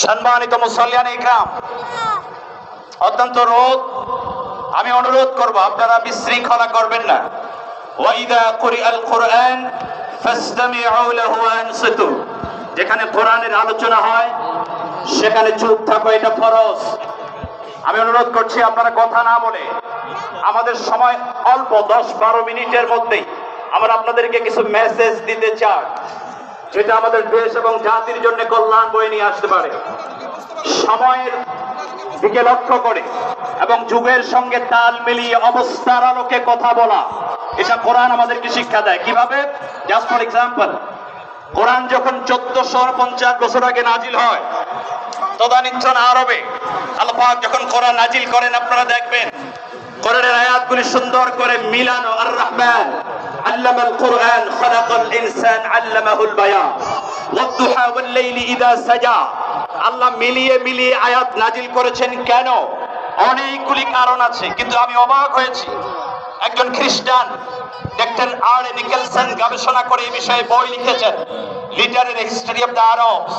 সম্মানিত মুসল্লিয়ান ইকরাম, অত্যন্ত রোদ, আমি অনুরোধ করব আপনারা বিশৃঙ্খলা করবেন না। ওয়াইদা কুরিআল কুরআন ফাসতামিউ লাহু ওয়া আনসিতু, যেখানে কোরআনের আলোচনা হয় সেখানে চুপ থাকো, এটা ফরজ। আমি অনুরোধ করছি আপনারা কথা না বলে, আমাদের সময় অল্প 10-12 মিনিটের মধ্যেই আমরা আপনাদেরকে কিছু মেসেজ দিতে চাই, যেটা আমাদের দেশ এবং জাতির জন্য কল্যাণ বয়ে নিয়ে আসতে পারে। সময়ের দিকে লক্ষ্য করে এবং যুগের সঙ্গে তাল মিলিয়ে অবস্থার আলোকে কথা বলা, এটা কোরআন আমাদেরকে শিক্ষা দেয়। কিভাবে? জাস্ট ফর এক্সাম্পল, কোরআন যখন 1450 বছর আগে নাজিল হয়, তদানীন্তন আরবে আল্লাহ পাক যখন কোরআন নাজিল করেন, আপনারা দেখবেন কোরআনের আয়াতগুলি সুন্দর করে মিলানো। আর রহমান আল্লামাল কুরআন খালাকাল ইনসান আল্লামাহুল বায়ান ওয়াদ-দুহা ওয়াল-লাইলি ইযা সাজা। আল্লাহ মিলিয়ে মিলিয়ে আয়াত নাজিল করেছেন। কেন? অনেকগুলি কারণ আছে, কিন্তু আমি অবাক হয়েছি, একজন খ্রিস্টান ডক্টর আর নিকেলসন গবেষণা করে এই বিষয়ে বই লিখেছেন, literary history of the Arabs.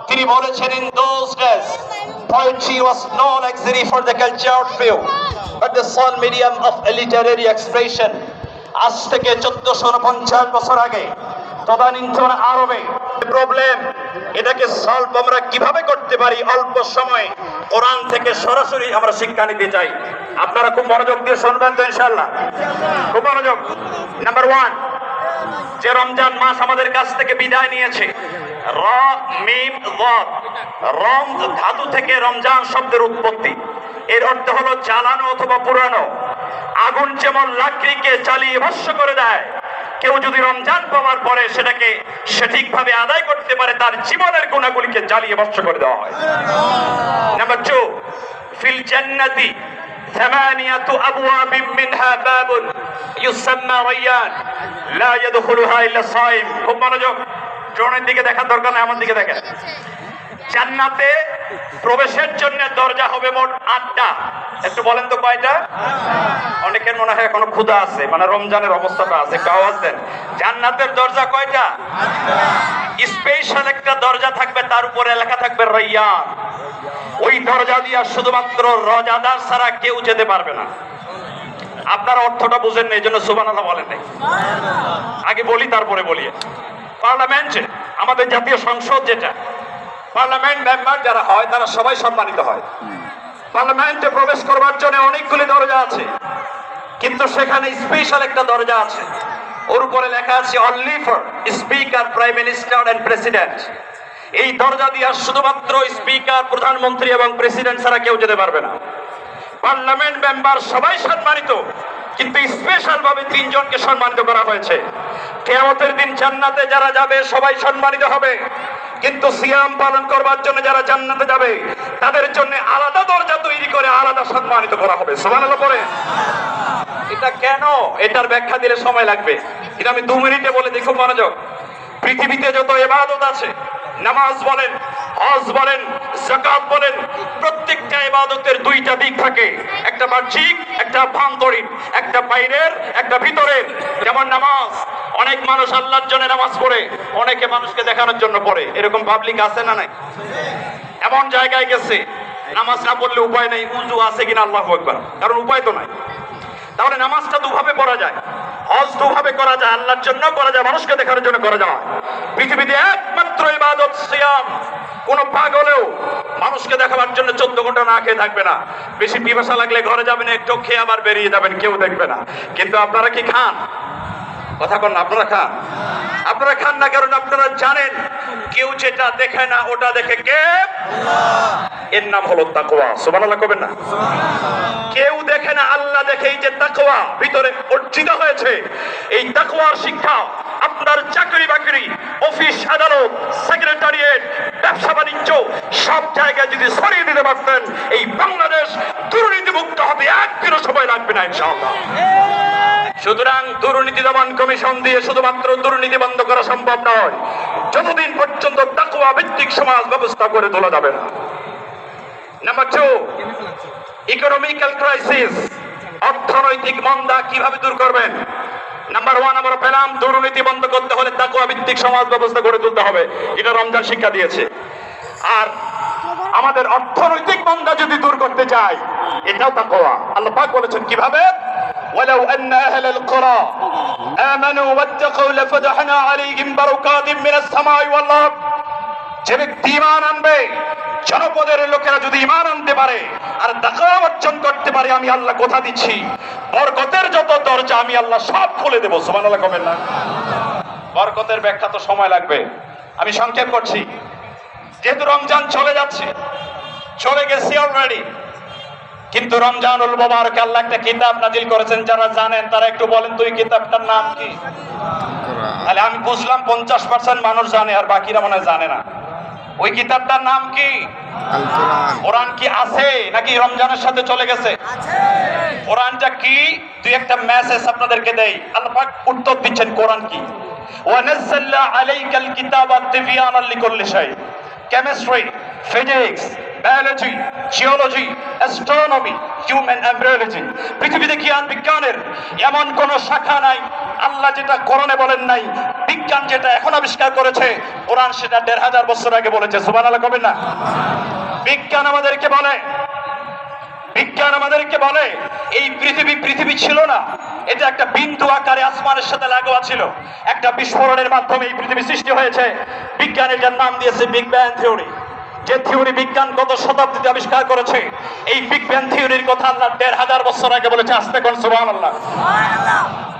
তিনি বলেছেন, in those days poetry was no luxury for the cultured few but the sole medium of a literary expression. আজ থেকে 1450 বছর আগে তদানীন্তন আরবে প্রবলেম, এটাকে সলভ আমরা কিভাবে করতে পারি অল্প সময়ে, কোরআন থেকে সরাসরি আমরা শিক্ষা নিতে চাই। আপনারা খুব মনোযোগ দিয়ে শুনবেন তো ইনশাআল্লাহ, খুব মনোযোগ। নাম্বার 1, যে রমজান মাস আমাদের কাছ থেকে বিদায় নিয়েছে, র মিম যাদ, রম ধাতু থেকে রমজান শব্দের উৎপত্তি। এর অর্থ হলো জ্বালানো অথবা পুরানো। আগুন যেমন লাকড়িকে জ্বালিয়ে ভস্ম করে দেয়, কেউ যদি রমজান পাওয়ার পরে সেটাকে সঠিকভাবে আদায় করতে পারে, তার জীবনের গুণাগুলিকে জ্বালিয়ে ভস্ম করে দেওয়া হয়। নাম্বার 2, ফিল জান্নাতি ثمانية أبواب منها باب يسمى ريان لا يدخلها إلا الصائم। খুব মনোযোগ, ড্রোনের দিকে দেখার দরকার নেই, আমার দিকে দেখেন। জান্নাতে প্রবেশের জন্য দরজা হবে মোট 8টা। একটু বলেন তো কয়টা? অনেকের মনে হয় এখনো ক্ষুধা আছে, মানে রমজানের অবস্থাটা আছে, একটু আওয়াজ দেন। জান্নাতের দরজা কয়টা? স্পেশাল একটা দরজা থাকবে, তার উপরে লেখা থাকবে রাইয়ান। ওই দরজা দিয়ে শুধুমাত্র রোজাদার ছাড়া কেউ যেতে পারবে না। আপনারা অর্থটা বুঝেন না, এই জন্য সুবহানাল্লাহ বলেন নাই। আগে বলি তারপরে বলি। পার্লামেন্টে, আমাদের জাতীয় সংসদ যেটা, পার্লামেন্ট মেম্বার যারা হয় তারা সবাই সম্মানিত হয়। পার্লামেন্টে প্রবেশ করবার জন্য অনেকগুলি দরজা আছে, কিন্তু সেখানে স্পেশাল একটা দরজা আছে, ওর উপরে লেখা আছে only for speaker, prime minister and president. এই দরজা দিয়ে শুধুমাত্র স্পিকার, প্রধানমন্ত্রী এবং প্রেসিডেন্ট ছাড়া কেউ যেতে পারবে না। পার্লামেন্ট মেম্বার সবাই সম্মানিত, কিন্তু স্পেশাল ভাবে 3 জনকে সম্মানিত করা হয়েছে। কিয়ামতের দিন জান্নাতে যারা যাবে সবাই সম্মানিত হবে, কিন্তু সিয়াম পালন করবার জন্য যারা জান্নাতে যাবে তাদের জন্য আলাদা দরজা তৈরি করে আলাদা সম্মানিত করা হবে। সুবহানাল্লাহ পড়ে। এটা কেন? এটার ব্যাখ্যা দিলে সময় লাগবে, এটা আমি 2 মিনিটে বলে দিই, খুব মনোযোগ। পৃথিবীতে যত ইবাদত আছে, নামাজ বলেন, হজ বলেন, যাকাত বলেন, প্রত্যেকটা ইবাদতের 2টা দিক থাকে, একটা বাহ্যিক, একটা আভ্যন্তরীণ, একটা বাইরের, একটা ভিতরের। যেমন নামাজ, অনেক মানুষ আল্লাহর জন্য নামাজ পড়ে, অনেকে মানুষকে দেখানোর জন্য পড়ে, এরকম পাবলিক আছে না নাই? এমন জায়গায় গেছে নামাজ না পড়লে উপায় নেই, উযু আছে কিনা আল্লাহু আকবার, কারণ উপায় তো নাই। তাহলে নামাজটা দুভাবে পড়া যায়, হজ দুভাবে করা যায়, আল্লাহর জন্য করা যায়, মানুষকে দেখানোর জন্য করা যায়। পৃথিবীতে একমাত্র ইবাদত সিয়াম। কোন পাগলেও মানুষকে দেখাবার জন্য 14 ঘন্টা না খেয়ে থাকবে না। বেশি পিপাসা লাগলে ঘরে যাবেন, একটু খেয়ে আবার বেরিয়ে যাবেন, কেউ দেখবে না। কিন্তু আপনারা কি খান? কথা বলেন, আপনারা খান? আপনারা খান না, কারণ আপনারা জানেন কেউ যেটা দেখে না ওটা দেখে কে? আল্লাহ। এর নাম হলো তাকওয়া। সুবহানাল্লাহ কবেন না? কেউ দেখে না, আল্লাহ দেখে। এই যে তাকওয়া ভিতরে অর্জিত হয়েছে, এই তাকওয়ার শিক্ষা আপনার চাকরি বাকরি, অফিস আদালত, সেক্রেটারিয়েট, ব্যবসা বাণিজ্য সব জায়গায় যদি ছড়িয়ে দিতে পারতেন, এই বাংলাদেশ দুর্নীতিমুক্ত হবে। একদিনও সময় লাগবে না ইনশাআল্লাহ। সুতরাং দুর্নীতি দমন কমিশন দিয়ে শুধুমাত্র দুর্নীতি বন্ধ করা সম্ভব নয়, যতদিন পর্যন্ত তাকওয়া ভিত্তিক সমাজ ব্যবস্থা করে তোলা যাবে না। নাম্বার 2, ইকোনমিক্যাল ক্রাইসিস, অর্থনৈতিক মন্দা কিভাবে দূর করবেন? নাম্বার 1 আমরা পেলাম, দুর্নীতি বন্ধ করতে হলে তাকওয়া ভিত্তিক সমাজ ব্যবস্থা গড়ে তুলতে হবে, এটা রমজান শিক্ষা দিয়েছে। আর আমাদের অর্থনৈতিক মন্দা যদি দূর করতে চাই, এটাও তাকওয়া। আল্লাহ পাক বলেছেন কিভাবে, ওয়ালাউ আন্না আহলাল কুরা আমানু ওয়াত্তাকু লাফাতাহনা আলাইহিম বারাকাতিম মিনাস সামাই ওয়াল আরদ। যে ব্যক্তি ঈমান আনবে, জনপদের লোকেরা যদি ঈমান আনতে পারে আর তাকওয়া অর্জন করতে পারে, আমি আল্লাহ কথা দিচ্ছি বরকতের যত দরজা আমি আল্লাহ সব খুলে দেব। সুবহানাল্লাহ কমেন না? বরকতের ব্যাখ্যা তো সময় লাগবে, আমি সংক্ষেপ করছি। যেহেতু রমজান চলে যাচ্ছে, চলে গেছে অলরেডি, কিন্তু রমজানুল মুবারক আল্লাহ একটা কিতাব নাজিল করেছেন। যারা জানেন তারা একটু বলেন তো এই কিতাবটার নাম কি? তাহলে আমি বুঝলাম 50% মানুষ জানে আর বাকিরা মনে হয় জানে না। ওই কিতাবটার নাম কি? আল কোরআন। কোরআন কি আছে নাকি রমজানের সাথে চলে গেছে? আছে। কোরআনটা কি? দুই একটা মেসেজ আপনাদেরকে দেই। আল্লাহ পাক উত্তর দিচ্ছেন কোরআন কি। ওয়া নাযালনা আলাইকাল কিতাবা তিবয়ানাল লিকুল্লি শাই। Chemistry, physics, biology, geology, astronomy, human embryology, পৃথিবীতে জ্ঞান বিজ্ঞানের এমন কোন শাখা নাই আল্লাহ যেটা কোরআনে বলেন নাই। বিজ্ঞান যেটা এখন আবিষ্কার করেছে, কোরআন সেটা 1500 বছর আগে বলেছে। সুবহানাল্লাহ কবেন না? বিজ্ঞান আমাদেরকে বলে এই পৃথিবী ছিল না, এটা একটা বিন্দু আকারে আসমানের সাথে লাগোয়া ছিল। একটা বিস্ফোরণের মাধ্যমে এই পৃথিবী সৃষ্টি হয়েছে। বিজ্ঞান এটার নাম দিয়েছে বিগ ব্যাং থিওরি। যে থিওরি বিজ্ঞান গত শতাব্দীতে আবিষ্কার করেছে, এই বিগ ব্যাং থিওরির কথা আল্লাহ 1500 বছর আগে বলেছে। আস্তে কোন সুবহানাল্লাহ।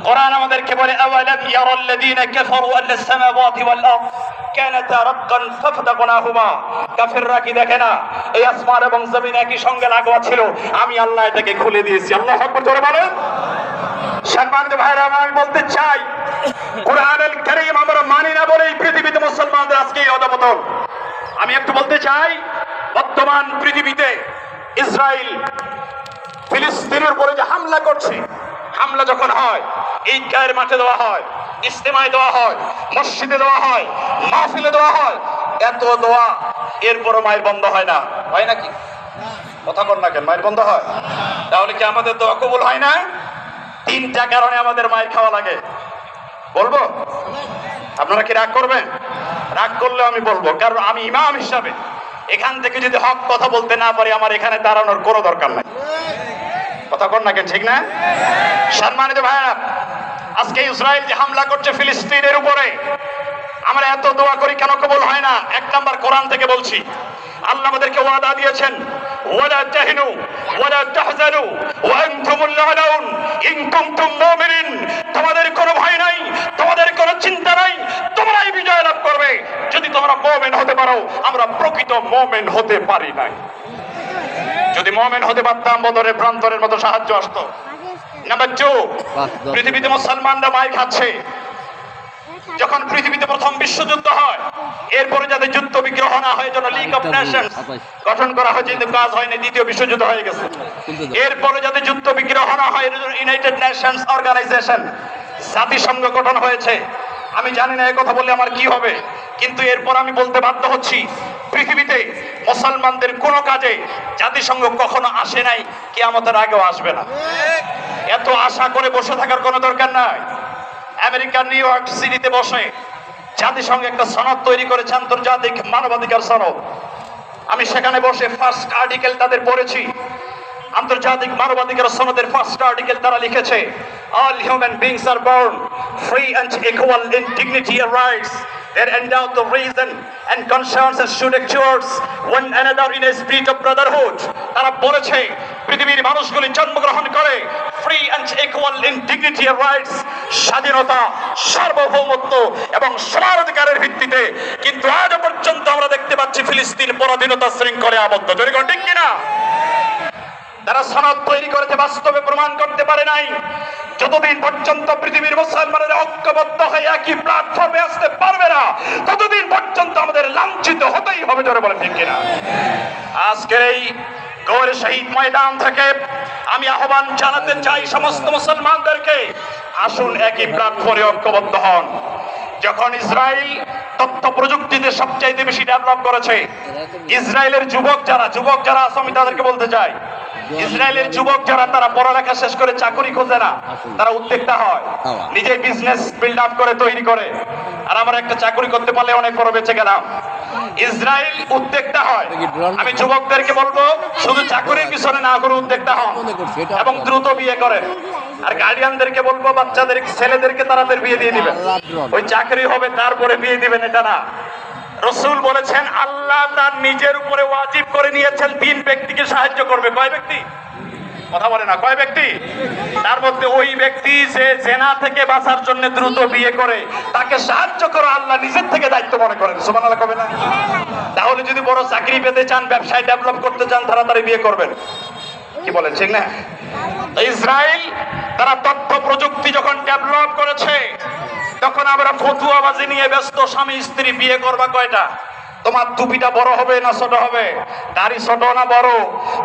কোরআন আমাদেরকে বলে আওয়ালাম ইয়ারাল্লাযীনা কাফারু আন্নাস সামাওয়াতি ওয়াল আরদ কানাতা রাক্কান ফাফতাকনাহুমা। কাফিররা কি দেখে না এই আসমান এবং জমিন একই সঙ্গে লাগোয়া ছিল, আমি আল্লাহ এটাকে খুলে দিয়েছি। আল্লাহু আকবার জোরে বলেন। সম্মানিত ভাইরা, আমি বলতে চাই কুরআনুল কারীম আমরা মানি না বলে এই পৃথিবীতে মুসলমানদের আজকে এই অধপতন। আমি একটু বলতে চাই, বর্তমান পৃথিবীতে ইসরায়েল ফিলিস্তিনের উপরে যে হামলা করছে, হামলা যখন হয় ঈদগাহের মাঠে দেওয়া হয়, ইজতেমায় দেওয়া হয়, মসজিদে দেওয়া হয়, মাহফিলে দেওয়া হয়, এত দোয়া, এরপরও মায়ের বন্ধ হয় না। হয় নাকি? কথা বল না কেন? মায়ের বন্ধ হয়? তাহলে কি আমাদের দোয়া কবুল হয় না? 3টা কারণে আমাদের মায়ের খাওয়া লাগে। বলবো? আপনারা কি রাগ করবেন? রাগ করলে আমি বলবো, কারণ আমি ইমাম হিসাবে এখান থেকে যদি হক কথা বলতে না পারি, আমার এখানে দাঁড়ানোর কোনো দরকার নাই। কথা কর না কেন? ঠিক না? সম্মানিত ভাইরা, আজকে ইসরায়েল যে হামলা করছে ফিলিস্তিনের উপরে, আমরা এত দোয়া করি কেন কবুল হয় না? 1 নাম্বার কোরআন থেকে বলছি। আল্লাহ আমাদেরকে ওয়াদা দিয়েছেন, ওয়ালা তাহিনু ওয়ালা তাহজানু ওয়া আনতুমুল আ'লাউন ইন কুনতুম মুমিনিন। তোমাদের কোনো ভয় নাই, তোমাদের কোনো চিন্তা নাই, তোমরাই বিজয় লাভ করবে যদি তোমরা মুমিন হতে পারো। আমরা প্রকৃত মুমিন হতে পারি নাই। যদি মুমিন হতে পারতাম, বদরের প্রান্তরের মতো সাহায্য আসতো। নাম্বার 2, পৃথিবীতে মুসলমানরা মাইর খাচ্ছে। যখন পৃথিবীতে প্রথম বিশ্বযুদ্ধ হয়, এরপরে যাতে যুদ্ধ বিগ্রহ না হয় জন্য লিগ অফ নেশনস গঠন করা হয়েছে, কিন্তু কাজ হয়নি, দ্বিতীয় বিশ্বযুদ্ধ হয়ে গেছে। এরপরে যাতে যুদ্ধ বিগ্রহ না হয় ইউনাইটেড নেশনস অর্গানাইজেশন, জাতিসংঘ গঠন হয়েছে। আমি জানি না এই কথা বললে আমার কি হবে, কিন্তু এরপর আমি বলতে বাধ্য হচ্ছি, পৃথিবীতে মুসলমানদের কোনো কাজে জাতিসংঘ কখনো আসে নাই, কিয়ামতের আগেও আসবে না। এত আশা করে বসে থাকার কোনো দরকার নাই। আমেরিকার নিউ ইয়র্ক সিটিতে বসে জাতিসংঘ একটা সনদ তৈরি করেছে, আন্তর্জাতিক মানবাধিকার সনদ। আমি সেখানে বসে ফার্স্ট আর্টিকেল তাদের পড়েছি। আন্তর্জাতিক মানবাধিকার সনদের ফার্স্ট আর্টিকেল তারা লিখেছে, all human beings are born free and equal in dignity and rights. They're endowed with reason and conscience and should exhort one another in a spirit of brotherhood. তারা বলেছে পৃথিবীর মানুষগুলি জন্মগ্রহণ করে free and equal in dignity and rights, স্বাধীনতা, সার্বভৌমত্ব এবং সমান অধিকারের ভিত্তিতে। কিন্তু আজ পর্যন্ত আমরা দেখতে পাচ্ছি ফিলিস্তিন পরাধীনতা শৃঙ্খলে আবদ্ধ। জোরে কোন ঠিক কিনা? তারা সনদ তৈরি করেছে, বাস্তবে প্রমাণ করতে পারে নাই। যতদিন পর্যন্ত পৃথিবীর মুসলমানেরা ঐক্যবদ্ধ হয়ে একই প্ল্যাটফর্মে আসতে পারবে না, ততদিন পর্যন্ত আমাদের লাঞ্ছিত হতেই হবে। জোরে বলেন ঠিক কিনা? আজকের এই গৌরে শহীদ ময়দান থেকে আমি আহ্বান জানাতে চাই সমস্ত মুসলমানদেরকে, আসুন একই প্ল্যাটফর্মে ঐক্যবদ্ধ হন। যখন ইসরায়েল তথ্য প্রযুক্তিতে সবচাইতে বেশি ডেভেলপ করেছে, ইসরায়েলের যুবক যারা আছে, আমি তাদেরকে বলতে চাই, ইসরায়েলের যুবক যারা, তারা পড়ালেখা শেষ করে চাকরি খোঁজে না, তারা উদ্যোক্তা হয়, নিজে বিজনেস বিল্ড আপ করে তৈরি করে। আর আমরা একটা চাকরি করতে পারলে অনেক বড় বেঁচে গেলাম। ইসরায়েল উদ্যোক্তা হয়। আমি যুবকদেরকে বলবো শুধু চাকরির পিছনে না করে উদ্যোক্তা হন এবং দ্রুত বিয়ে করেন। আর গার্ডিয়ানদেরকে বলবো বাচ্চাদের ছেলেদেরকে তাড়াতাড়ি বিয়ে দিয়ে দিবেন। ওই চাকরি হবে তারপরে বিয়ে দিবেন, এটা না। রাসূল বলেছেন আল্লাহ তার নিজের উপরে ওয়াজিব করে নিয়েছেন 3 ব্যক্তিকে সাহায্য করবে। কয় ব্যক্তি? কথা বলে না, কয় ব্যক্তি? তার মধ্যে ওই ব্যক্তি যে জেনা থেকে বাঁচার জন্য দ্রুত বিয়ে করে, তাকে সাহায্য করো আল্লাহ নিজের থেকে দায়িত্ব মনে করেন। সুবহানাল্লাহ কবে না? তাহলে যদি বড় চাকরি পেতে চান, ব্যবসায় ডেভেলপ করতে চান, তাড়াতাড়ি বিয়ে করবেন। কি বলেন, ঠিক না? ইসরায়েল তারা তথ্য প্রযুক্তি যখন ডেভেলপ করেছে, তখন আমরা ফতুয়াবাজি নিয়ে ব্যস্ত। স্বামী স্ত্রী বিয়ে করবা কয়টা? তোমার টুপিটা বড় হবে না ছোট হবে? দাড়ি ছোট না বড়?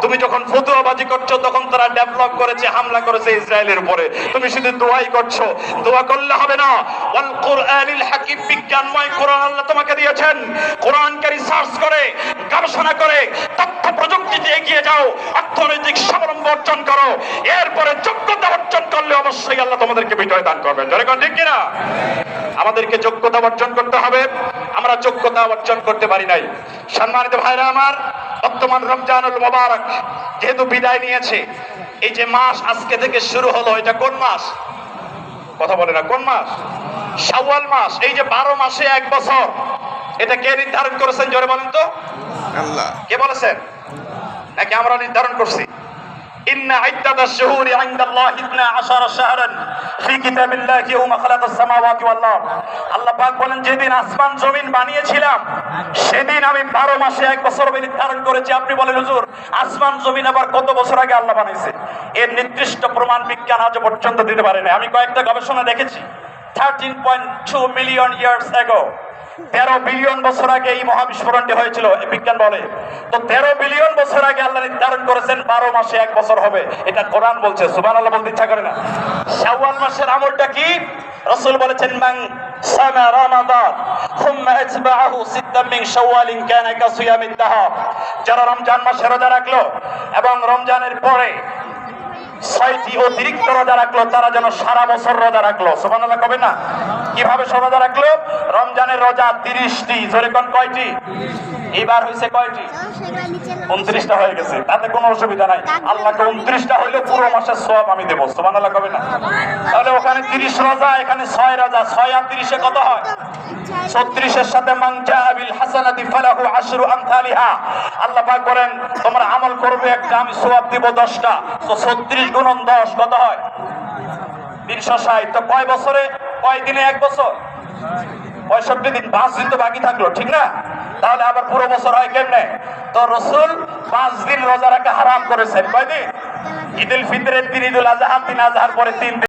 তুমি যখন ফতুয়াবাজি করছো, তখন তারা ডেভেলপ করেছে, হামলা করেছে ইসরায়েলের উপরে। তুমি শুধু দোয়াই করছো। দোয়া করলে হবে না। ওয়াল কুরআনিল হাকিম, বিজ্ঞানময় কোরআন আল্লাহ তোমাকে দিয়েছেন। কোরআনকে রিসার্চ করে, গবেষণা করে, তথ্য প্রযুক্তিতে এগিয়ে যাও, অর্থনৈতিক স্বাবলম্বী অর্জন করো। এরপরে যোগ্যতা অর্জন করলে অবশ্যই আল্লাহ তোমাদেরকে বিজয় দান করবেন। জোরে কোন ঠিক কিনা? আমাদেরকে যোগ্যতা অর্জন করতে হবে। আমরা যোগ্যতা অর্জন করতে পারি নাই। সম্মানিত ভাইরা আমার, বর্তমান রমজানুল মুবারক যেহেতু বিদায় নিয়েছে, এই যে মাস আজকে থেকে শুরু হলো, এটা কোন মাস? কথা বলে না, কোন মাস? শাওয়াল মাস। এই যে 12 মাসে 1 বছর, এটা কে নির্ধারণ করেছেন? জোরে বলেন তো। আল্লাহ। কে বলেছেন? নাকি আমরা নির্ধারণ করছি? ইন্না ইদ্দাতাশ শুহুরি ইনদাল্লাহি 12 শাহরান ফি কিতাবিল্লাহি ইয়াওমা খালাকাস সামাওয়াতি ওয়াল আরদ। আল্লাহ পাক বলেন, যেদিন আসমান জমিন বানিয়েছিলাম, সেদিন আমি 12 মাসে 1 বছর নির্ধারণ করেছি। আপনি বলেন হুজুর, আসমান জমিন আবার কত বছর আগে আল্লাহ বানাইছে? এর নির্দিষ্ট প্রমাণ বিজ্ঞান আজ পর্যন্ত দিতে পারে না। আমি কয়েকটা গবেষণা দেখেছি। 13.2 মিলিয়ন ইয়ার্স অ্যাগো, 13 বিলিয়ন বছর আগে এই মহাবিস্ফোরণটি হয়েছিল, বিজ্ঞান বলে। তো 13 বিলিয়ন বছর আগে আল্লাহ নির্ধারণ করেছেন 12 মাসে 1 বছর হবে। এটা কোরআন বলছে। সুবহানাল্লাহ বলতে ইচ্ছা করে না? শাওয়াল মাসের আমলটা কি? রাসূল বলেছেন, মান সামা রমাদান সুম্মা আতবাআহু সিত্তাম মিন শাওয়ালিন কানা কাসিয়ামিদ দাহর। যারা রমজান মাসে রোজা রাখলো এবং রমজানের পরে 6টি অতিরিক্ত রোজা রাখলো, তারা যেন সারা বছর রোজা রাখলো। সুবহানাল্লাহ কবে না? কিভাবে রোজা রাখলো? রমজানের রোজা 30টি। জোরে কোন কয়টি? এবার হইছে কয়টি? 29টা হয়ে গেছে। তাতে কোনো অসুবিধা নাই। আল্লাহকে 29টা হইলে পুরো মাসের সওয়াব আমি দেব। সুবহানাল্লাহ কবে না? তাহলে ওখানে 30 রোজা, এখানে 6 রোজা। 6 আর 30 কত হয়? 36 এর সাথে মান জাআ বিল হাসানাতি ফালাহু আশরু আমসালিহা। আল্লাহ পাক বলেন, তোমরা আমল করবে একটা, আমি সওয়াব দেব 10টা। তো 36 গুণন 10 কত হয়? 360। তো কয় বছরে, কয় দিনে 1 বছর? 65 দিন। 5 দিন তো বাকি থাকলো, ঠিক না? তাহলে আবার পুরো বছর হয় কেমনে? তো রাসূল 5 দিন রোজা রাখা হারাম করেছেন। কয় দিন? ঈদুল ফিতরের দিন, ঈদুল আযহার দিন, আযহার পরে 3 দিন।